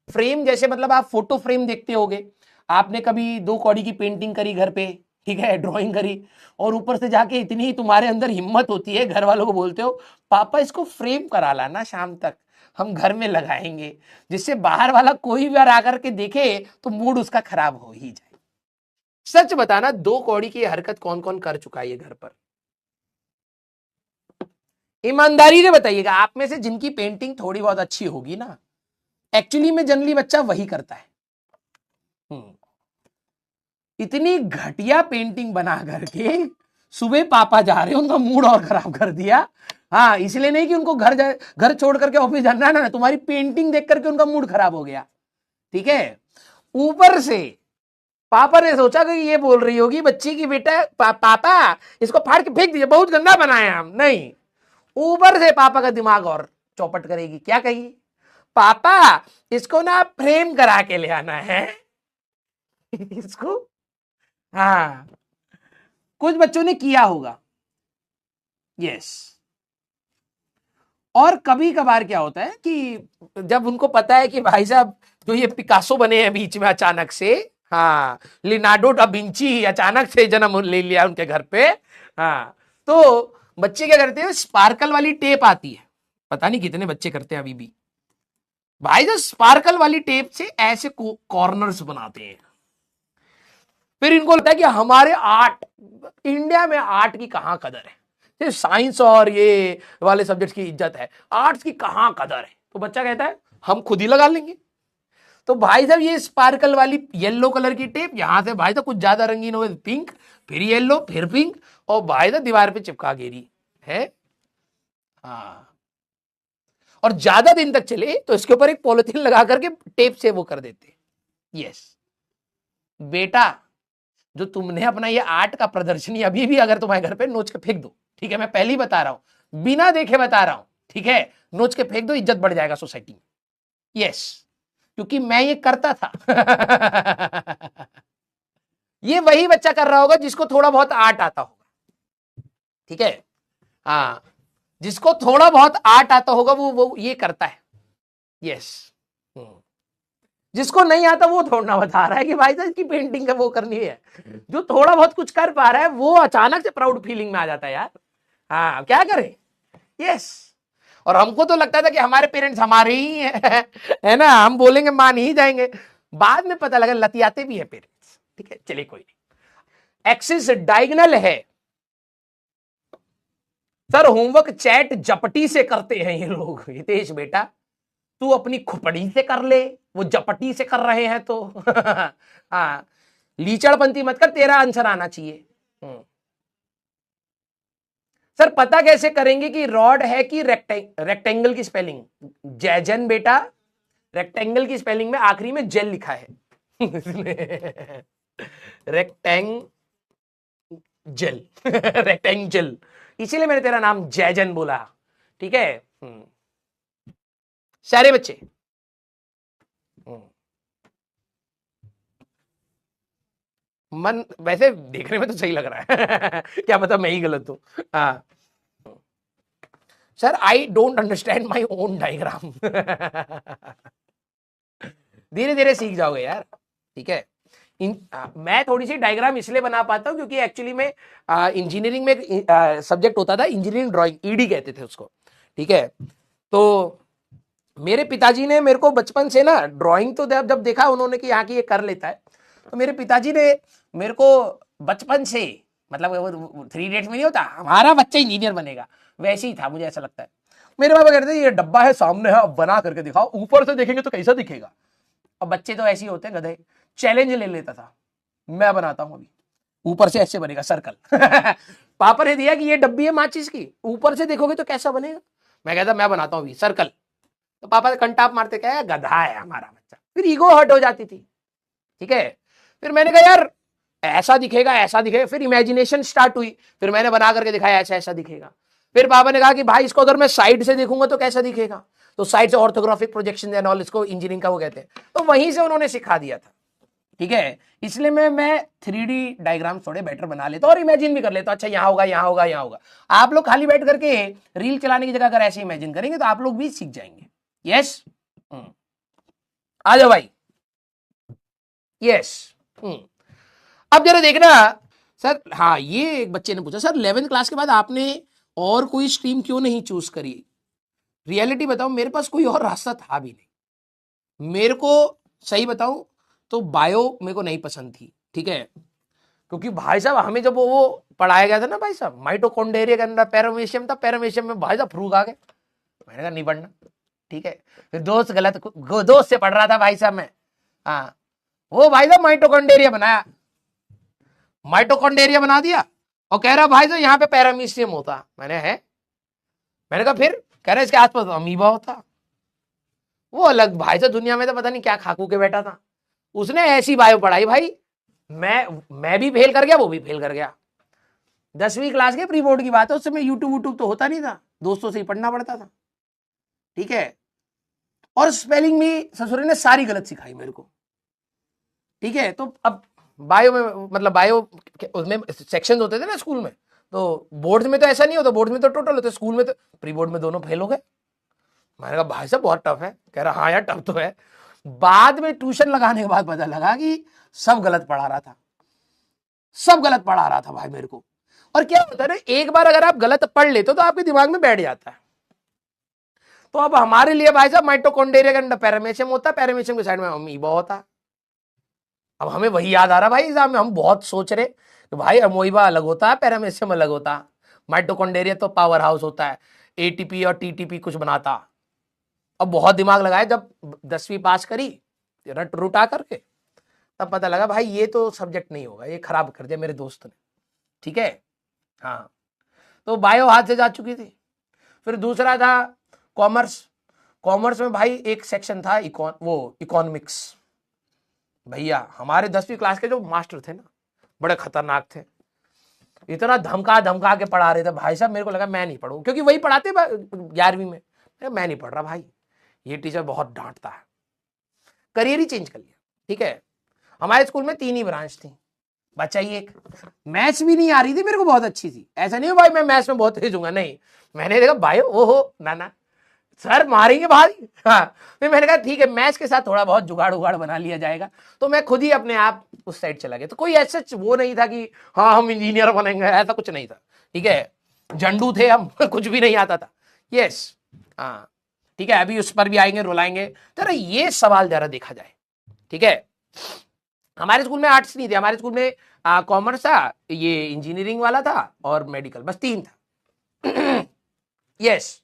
Frame जैसे मतलब आप फोटो फ्रेम देखते होगे, आपने कभी 2 कौड़ी की पेंटिंग करी घर पे, ठीक है, ड्राइंग करी, और ऊपर से जाके इतनी तुम्हारे अंदर हिम्मत होती है, घर वालों को बोलते हो पापा इसको फ्रेम करा लाना शाम तक, हम घर में लगाएंगे, जिससे बाहर वाला कोई भी बार आकर के देखे तो मूड उसका खराब हो ही जाए। सच बताना 2 कौड़ी की हरकत कौन कौन कर चुका है ये घर पर? ईमानदारी से बताइएगा, आप में से जिनकी पेंटिंग थोड़ी बहुत अच्छी होगी ना, एक्चुअली में जनरली बच्चा वही करता है। इतनी घटिया पेंटिंग बना करके सुबह पापा जा रहे हैं, उनका मूड और खराब कर दिया। हाँ, इसलिए नहीं कि उनको घर छोड़ करके ऑफिस जाना है ना, तुम्हारी पेंटिंग देख करके उनका मूड खराब हो गया, ठीक है। ऊपर से पापा ने सोचा कि ये बोल रही होगी बच्ची की बेटा पापा इसको फाड़ के फेंक दीजिए, बहुत गंदा बनाया हम, नहीं, ऊपर से पापा का दिमाग और चौपट करेगी, क्या कहेगी, पापा इसको ना फ्रेम करा के ले आना है इसको। हाँ, कुछ बच्चों ने किया होगा, यस। और कभी कभार क्या होता है कि जब उनको पता है कि भाई साहब जो ये पिकासो बने हैं बीच में अचानक से, हाँ, लिनार्डो डा विंची अचानक से जन्म ले लिया उनके घर पे, हाँ, तो बच्चे क्या करते हैं, स्पार्कल वाली टेप आती है, पता नहीं कितने बच्चे करते हैं अभी भी, भाई साहब स्पार्कल वाली टेप से ऐसे कॉर्नर्स बनाते हैं। फिर इनको लगता है कि हमारे आर्ट, इंडिया में आर्ट की कहां कदर है, सिर्फ साइंस और ये वाले सब्जेक्ट्स की इज्जत है, आर्ट्स की कहां कदर है। तो बच्चा कहता है हम खुद ही लगा लेंगे। तो भाई साहब ये स्पार्कल वाली येलो कलर की टेप यहां से भाई साहब कुछ ज्यादा रंगीन हो गए, पिंक, फिर येलो, फिर पिंक, और भाई साहब दीवार पे चिपका गेरी है। हाँ, और ज्यादा दिन तक चले तो इसके ऊपर एक पॉलिथीन लगा करके टेप से वो कर देते। यस बेटा, जो तुमने अपना ये आर्ट का प्रदर्शनी अभी भी अगर तुम्हारे घर पे नोच के फेंक दो, ठीक है, मैं पहले ही बता रहा हूं, बिना देखे बता रहा हूं, ठीक है, नोच के फेंक दो, इज्जत बढ़ जाएगा सोसाइटी में। यस, क्योंकि मैं ये करता था ये वही बच्चा कर रहा होगा जिसको थोड़ा बहुत आर्ट आता होगा, ठीक है, हाँ, जिसको थोड़ा बहुत आर्ट आता होगा वो ये करता है। यस, जिसको नहीं आता वो थोड़ा बता रहा है कि भाई साहब की पेंटिंग का वो करनी है, जो थोड़ा बहुत कुछ कर पा रहा है वो अचानक से प्राउड फीलिंग में आ जाता है यार। हाँ, क्या करें। यस, और हमको तो लगता था कि हमारे पेरेंट्स हमारे ही है ना, हम बोलेंगे मान ही जाएंगे, बाद में पता लगा लतियाते भी है पेरेंट्स, ठीक है, चलिए कोई नहीं। एक्सिस डायगोनल है, सर होमवर्क चैट जपटी से करते हैं ये लोग। हितेश बेटा तू अपनी खुपड़ी से कर ले, वो जपटी से कर रहे हैं तो हाँ, लीचड़पंती मत कर, तेरा आंसर आना चाहिए। सर पता कैसे करेंगे कि रॉड है कि रेक्टेंगल की स्पेलिंग? जैजन बेटा, रेक्टेंगल की स्पेलिंग में आखिरी में जेल लिखा है रेक्टेंग जेल रेक्टेंगल, इसीलिए मैंने तेरा नाम जैजन बोला, ठीक है। सारे बच्चे मन वैसे देखने में तो सही लग रहा है क्या पता मैं ही गलत हूं। हाँ sir, I don't understand my own diagram धीरे धीरे सीख जाओगे यार, ठीक है। मैं थोड़ी सी डायग्राम इसलिए बना पाता हूं क्योंकि एक्चुअली में इंजीनियरिंग में एक सब्जेक्ट होता था इंजीनियरिंग ड्राइंग, ईडी कहते थे उसको, ठीक है। तो मेरे पिताजी ने मेरे को बचपन से ना ड्राइंग तो जब देखा उन्होंने कि यहाँ की ये कर लेता है, तो मेरे पिताजी ने मेरे को बचपन से, मतलब 3 इडियट्स में नहीं होता हमारा बच्चा इंजीनियर बनेगा, वैसे ही था, मुझे ऐसा लगता है। मेरे पापा कहते थे ये डब्बा है सामने है, अब बना करके दिखाओ, ऊपर से देखेंगे तो कैसा दिखेगा। अब बच्चे तो ऐसे ही होते हैं गधे, चैलेंज ले लेता था, मैं बनाता हूं अभी, ऊपर से ऐसे बनेगा सर्कल पापा ने दिया कि ये डब्बी है माचिस की, ऊपर से देखोगे तो कैसा बनेगा, मैं कहता मैं बनाता हूं अभी सर्कल। तो पापा कंटाप मारते, क्या गधा है हमारा बच्चा, फिर ईगो हर्ट हो जाती थी, ठीक है। फिर मैंने कहा यार ऐसा दिखेगा ऐसा दिखेगा, फिर इमेजिनेशन स्टार्ट हुई, फिर मैंने बना करके दिखाया ऐसा ऐसा दिखेगा। फिर पापा ने कहा कि भाई इसको अगर मैं साइड से देखूंगा तो कैसा दिखेगा, तो साइड से ऑर्थोग्राफिक प्रोजेक्शन एंड ऑल, इसको इंजीनियरिंग का वो कहते हैं, तो वहीं से उन्होंने सिखा दिया था, ठीक है। इसलिए मैं 3D डायग्राम थोड़े बेटर बना लेता और इमेजिन भी कर लेता, अच्छा यहाँ होगा यहाँ होगा यहाँ होगा। आप लोग खाली बैठ करके रील चलाने की जगह अगर ऐसे इमेजिन करेंगे तो आप लोग भी सीख जाएंगे। यस, आ जाओ भाई। यस। अब जरा देखना सर, हाँ ये एक बच्चे ने पूछा, सर 11th क्लास के बाद आपने और कोई स्ट्रीम क्यों नहीं चूज करी? रियलिटी बताओ, मेरे पास कोई और रास्ता था भी नहीं। मेरे को सही बताऊं तो बायो मेरे को नहीं पसंद थी, ठीक है, क्योंकि भाई साहब हमें जब वो पढ़ाया गया था ना भाई साहब, माइटोकॉन्ड्रिया के अंदर पैरामीशियम था, पैरामीशियम में भाई साहब फ्रूक आ गए। मैंने कहा नहीं पढ़ना, ठीक है। फिर दोस्त दोस्त से पढ़ रहा था भाई साहब मैं, हाँ, वो भाई साहब माइटोकॉन्ड्रिया बनाया, माइटोकॉन्ड्रिया बना दिया और कह रहा भाई साहब यहाँ पे पैरामीशियम होता। मैंने कहा फिर? कह रहे इसके आसपास अमीबा होता। वो अलग भाई साहब दुनिया में तो पता नहीं क्या खाकू के बैठा था, उसने ऐसी बायो पढ़ाई भाई, मैं भी फेल कर गया, वो भी फेल कर गया। 10वीं क्लास के प्री बोर्ड की बात है, उस समय यूट्यूब तो होता नहीं था, दोस्तों से ही पढ़ना पड़ता था, ठीक है। और स्पेलिंग भी ससुर ने सारी गलत सिखाई मेरे को, ठीक है। तो अब बायो में, मतलब बायो उसमें सेक्शन होते थे ना स्कूल में, तो बोर्ड में तो ऐसा नहीं होता, बोर्ड में तो टोटल होते, स्कूल में तो प्री बोर्ड में दोनों फेल हो गए। मैंने कहा भाई साहब बहुत टफ है। कह रहा हाँ यार टफ तो है। बाद में ट्यूशन लगाने के बाद पता लगा कि सब गलत पढ़ा रहा था, सब गलत पढ़ा रहा था भाई मेरे को। और क्या होता है ना, एक बार अगर आप गलत पढ़ लेते हो तो आपके दिमाग में बैठ जाता है। तो अब हमारे लिए भाई साहब माइटोकॉन्ड्रिया के अंदर पैरामीशियम होता है, पैरामीशियम के साइड में अमीबा होता है। अब हमें वही याद आ रहा भाई एग्जाम में, हम बहुत सोच रहे कि भाई अमोइबा अलग होता है, पैरामीशियम अलग होता है, माइटोकॉन्ड्रिया तो पावर हाउस होता है, एटीपी और टीटीपी कुछ बनाता। अब बहुत दिमाग लगाया, जब 10वीं पास करी रट रुटा करके, तब पता लगा भाई ये तो सब्जेक्ट नहीं होगा, ये खराब कर दिया मेरे दोस्त ने, ठीक है। हाँ, तो बायो हाथ से जा चुकी थी। फिर दूसरा था कॉमर्स। कॉमर्स में भाई एक सेक्शन था इकोनॉमिक्स। भैया हमारे 10वीं क्लास के जो मास्टर थे ना, बड़े खतरनाक थे, इतना धमका धमका के पढ़ा रहे थे भाई साहब, मेरे को लगा मैं नहीं पढ़ूं, क्योंकि वही पढ़ाते 11वीं में। मैं नहीं पढ़ रहा भाई, ये टीचर बहुत डांटता है। करियर ही चेंज कर लिया, ठीक है। हमारे स्कूल में 3 ही ब्रांच थी, बचा ही एक। मैथ्स भी नहीं आ रही थी मेरे को, बहुत अच्छी थी, ऐसा नहीं हो भाई मैं मैथ्स में बहुत तेज हूँ, नहीं। मैंने देखा भाई ओहो ना सर मारेंगे भाई, हाँ। फिर मैंने कहा ठीक है, मैथ्स के साथ थोड़ा बहुत जुगाड़ उगाड़ बना लिया जाएगा। तो मैं खुद ही अपने आप उस साइड चला गया। तो कोई ऐसा वो नहीं था कि हाँ हम इंजीनियर बनेंगे, ऐसा कुछ नहीं था, ठीक है। झंडू थे हम कुछ भी नहीं आता था। यस, हाँ, ठीक है। अभी उस पर भी आएंगे, रुलाएंगे। जरा ये सवाल जरा देखा जाए, ठीक है। हमारे स्कूल में आर्ट्स नहीं थे, हमारे स्कूल में कॉमर्स था, ये इंजीनियरिंग वाला था और मेडिकल, बस 3 था। यस